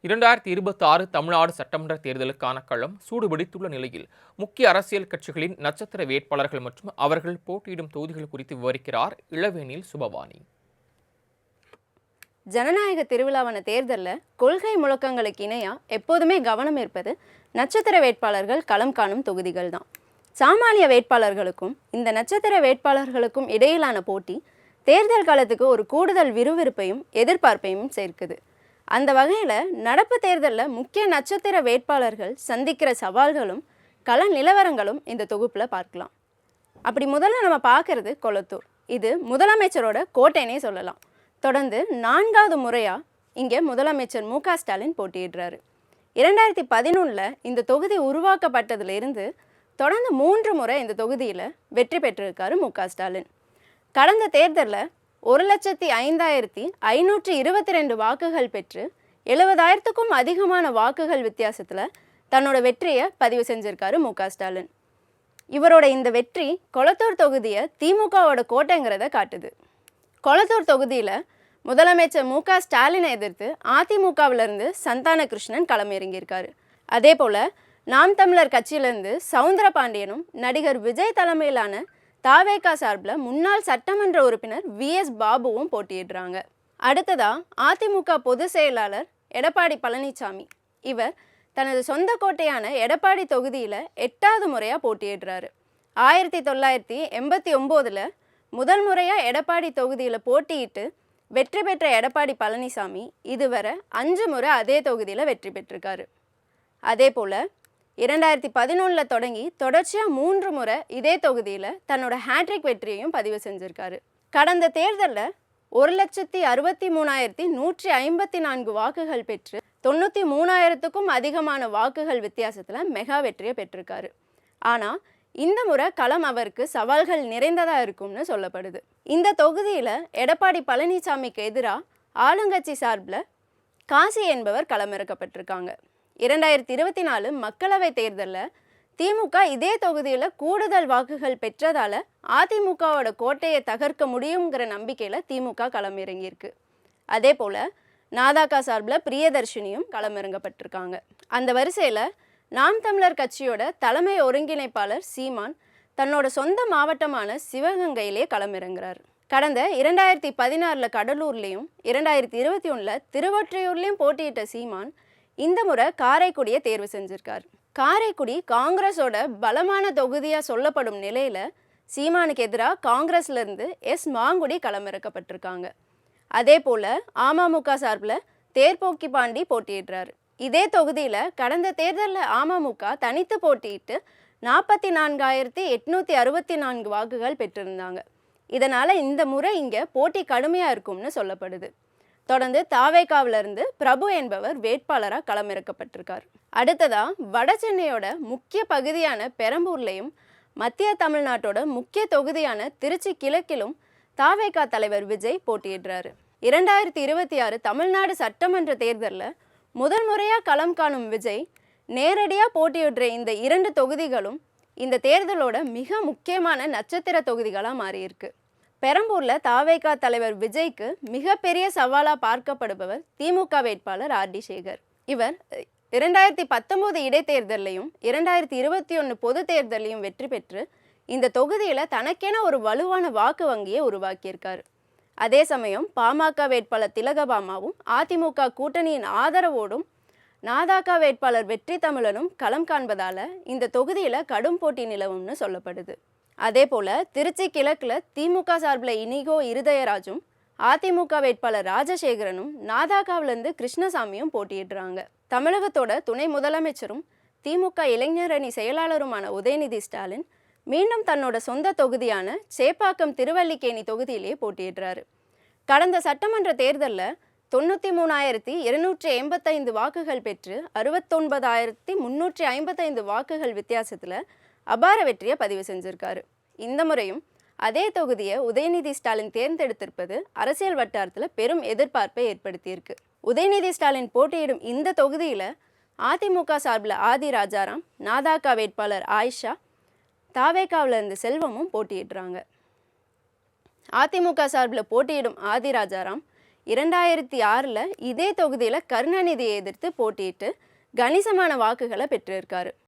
2026 தமிழ்நாடு சட்டமன்ற தேர்தலுக்கான களம் சூடுபிடித்துள்ள நிலையில் முக்கிய அரசியல் கட்சிகளின் நட்சத்திர வேட்பாளர்கள் மற்றும் அவர்கள் போட்டியிடும் தொகுதிகள் குறித்து விவரிக்கிறார் இளவேனில் சுபவாணி. ஜனநாயக திருவிழாவான தேர்தலில் கொள்கை முழக்கங்களுக்கு இணையா எப்போதுமே கவனம் இருப்பது நட்சத்திர வேட்பாளர்கள் களம் காணும் தொகுதிகள் தான். சாமானிய வேட்பாளர்களுக்கும் இந்த நட்சத்திர வேட்பாளர்களுக்கும் இடையிலான போட்டி தேர்தல் காலத்துக்கு ஒரு கூடுதல் விறுவிறுப்பையும் எதிர்பார்ப்பையும் சேர்க்குது. அந்த வகையில் நடப்பு தேர்தலில் முக்கிய நட்சத்திர வேட்பாளர்கள் சந்திக்கிற சவால்களும் கள நிலவரங்களும் இந்த தொகுப்பில் பார்க்கலாம். அப்படி முதல்ல நம்ம பார்க்கறது கொளத்தூர். இது முதலமைச்சரோட கோட்டைனே சொல்லலாம். தொடர்ந்து 4வது முறையாக இங்கே முதலமைச்சர் மு.க. ஸ்டாலின் போட்டியிடுறாரு. 2011 இந்த தொகுதி உருவாக்கப்பட்டதிலிருந்து தொடர்ந்து 3 முறை இந்த தொகுதியில் வெற்றி பெற்றிருக்காரு மு.க. ஸ்டாலின். கடந்த தேர்தலில் 1,05,522 வாக்குகள் பெற்று 70,000க்கும் அதிகமான வாக்குகள் வித்தியாசத்தில் தன்னோட வெற்றியை பதிவு செஞ்சிருக்காரு மு.க. ஸ்டாலின். இவரோட இந்த வெற்றி கொளத்தூர் தொகுதியை திமுகவோட கோட்டைங்கிறத காட்டுது. கொளத்தூர் தொகுதியில் முதலமைச்சர் மு.க. ஸ்டாலினை எதிர்த்து அதிமுகவிலிருந்து சந்தான கிருஷ்ணன் களமிறங்கியிருக்காரு. அதே போல் நாம் தமிழர் கட்சியிலிருந்து சவுந்தரபாண்டியனும் நடிகர் விஜய் தலைமையிலான தாவேகா சார்பில் முன்னாள் சட்டமன்ற உறுப்பினர் வி.எஸ். பாபுவும் போட்டியிடுறாங்க. அடுத்ததா அதிமுக பொதுச் செயலாளர் எடப்பாடி பழனிசாமி. இவர் தனது சொந்த கோட்டையான எடப்பாடி தொகுதியில் 8வது முறையாக போட்டியிடுறாரு. 1989 முதல் முறையாக எடப்பாடி தொகுதியில் போட்டியிட்டு வெற்றி பெற்ற எடப்பாடி பழனிசாமி இதுவரை 5 முறை அதே தொகுதியில் வெற்றி பெற்றிருக்காரு. அதே போல் 2011 தொடங்கி தொடர்ச்சியாக 3 முறை இதே தொகுதியில் தன்னோட ஹேட்ரிக் வெற்றியையும் பதிவு செஞ்சுருக்காரு. கடந்த தேர்தலில் 1,63,154 வாக்குகள் பெற்று 93,000க்கும் அதிகமான வாக்குகள் வித்தியாசத்தில் மெகா வெற்றியை பெற்றிருக்காரு. ஆனால் இந்த முறை களம் அவருக்கு சவால்கள் நிறைந்ததாக இருக்கும்னு சொல்லப்படுது. இந்த தொகுதியில் எடப்பாடி பழனிசாமிக்கு எதிராக ஆளுங்கட்சி சார்பில் காசி என்பவர் களமிறக்கப்பட்டிருக்காங்க. 2024 மக்களவை தேர்தலில் திமுக இதே தொகுதியில் கூடுதல் வாக்குகள் பெற்றதால் அதிமுகவோட கோட்டையை தகர்க்க முடியுங்கிற நம்பிக்கையில் திமுக களமிறங்கியிருக்கு. அதே போல் நாதாகா சார்பில் பிரியதர்ஷினியும் களமிறங்கப்பட்டிருக்காங்க. அந்த வரிசையில் நாம் தமிழர் கட்சியோட தலைமை ஒருங்கிணைப்பாளர் சீமான் தன்னோட சொந்த மாவட்டமான சிவகங்கையிலே களமிறங்குறார். கடந்த 2016 கடலூர்லேயும் 2021 திருவொற்றியூர்லேயும் போட்டியிட்ட சீமான் இந்த முறை காரைக்குடியை தேர்வு செஞ்சிருக்கார். காரைக்குடி காங்கிரஸோட பலமான தொகுதியாக சொல்லப்படும் நிலையில் சீமானுக்கு எதிராக காங்கிரஸ்லேருந்து எஸ். மாங்குடி களமிறக்கப்பட்டிருக்காங்க. அதே போல் அமமுக சார்பில் தேர்போக்கி பாண்டி போட்டியிடுறாரு. இதே தொகுதியில் கடந்த தேர்தலில் அமமுக தனித்து போட்டியிட்டு 44,864 வாக்குகள் பெற்றிருந்தாங்க. இதனால் இந்த முறை இங்கே போட்டி கடுமையாக இருக்கும்னு சொல்லப்படுது. தொடர்ந்து தாவேகாவிலிருந்து பிரபு என்பவர் வேட்பாளராக களமிறக்கப்பட்டிருக்கார். அடுத்ததா வட சென்னையோட முக்கிய பகுதியான பெரம்பூர்லையும் மத்திய தமிழ்நாட்டோட முக்கிய தொகுதியான திருச்சி கிழக்கிலும் தாவேகா தலைவர் விஜய் போட்டியிடுறாரு. 2026 தமிழ்நாடு சட்டமன்ற தேர்தலில் முதல் முறையாக களம் காணும் விஜய் நேரடியாக போட்டியிடுற இந்த 2 தொகுதிகளும் இந்த தேர்தலோட மிக முக்கியமான நட்சத்திர தொகுதிகளாக மாறியிருக்கு. பெரம்பூரில் தாவேகா தலைவர் விஜய்க்கு மிகப்பெரிய சவாலாக பார்க்கப்படுபவர் திமுக வேட்பாளர் ஆர்.டி. சேகர். இவர் 2019 இடைத்தேர்தலையும் 2021 பொது தேர்தலையும் வெற்றி பெற்று இந்த தொகுதியில் தனக்கென ஒரு வலுவான வாக்கு வங்கியை உருவாக்கியிருக்காரு. அதே சமயம் பாமக வேட்பாளர் திலகபாமாவும் அதிமுக கூட்டணியின் ஆதரவோடும் நாதாகா வேட்பாளர் வெற்றி தமிழனும் களம் காண்பதால் இந்த தொகுதியில் கடும் போட்டி நிலவும்னு சொல்லப்படுது. அதே போல் திருச்சி கிழக்கில் திமுக சார்பில் இனிகோ இருதயராஜும் அதிமுக வேட்பாளர் ராஜசேகரனும் நாதாகாவிலிருந்து கிருஷ்ணசாமியும் போட்டியிடுறாங்க. தமிழகத்தோட துணை முதலமைச்சரும் திமுக இளைஞரணி செயலாளருமான உதயநிதி ஸ்டாலின் மீண்டும் தன்னோட சொந்த தொகுதியான சேப்பாக்கம் திருவல்லிக்கேணி தொகுதியிலே போட்டியிடுறாரு. கடந்த சட்டமன்ற தேர்தலில் 93,285 வாக்குகள் பெற்று 69,355 வாக்குகள் வித்தியாசத்தில் அபார வெற்றியை பதிவு செஞ்சிருக்காரு. இந்த முறையும் அதே தொகுதியை உதயநிதி ஸ்டாலின் தேர்ந்தெடுத்திருப்பது அரசியல் வட்டாரத்தில் பெரும் எதிர்பார்ப்பை ஏற்படுத்தியிருக்கு. உதயநிதி ஸ்டாலின் போட்டியிடும் இந்த தொகுதியில் அதிமுக சார்பில் ஆதி ராஜாராம், நாதாகா வேட்பாளர் ஆயிஷா, தாவேகாவிலிருந்து செல்வமும் போட்டியிடுறாங்க. அதிமுக சார்பில் போட்டியிடும் ஆதி ராஜாராம் 2006ல் இதே தொகுதியில் கருணாநிதியை எதிர்த்து போட்டியிட்டு கணிசமான வாக்குகளை பெற்றிருக்காரு.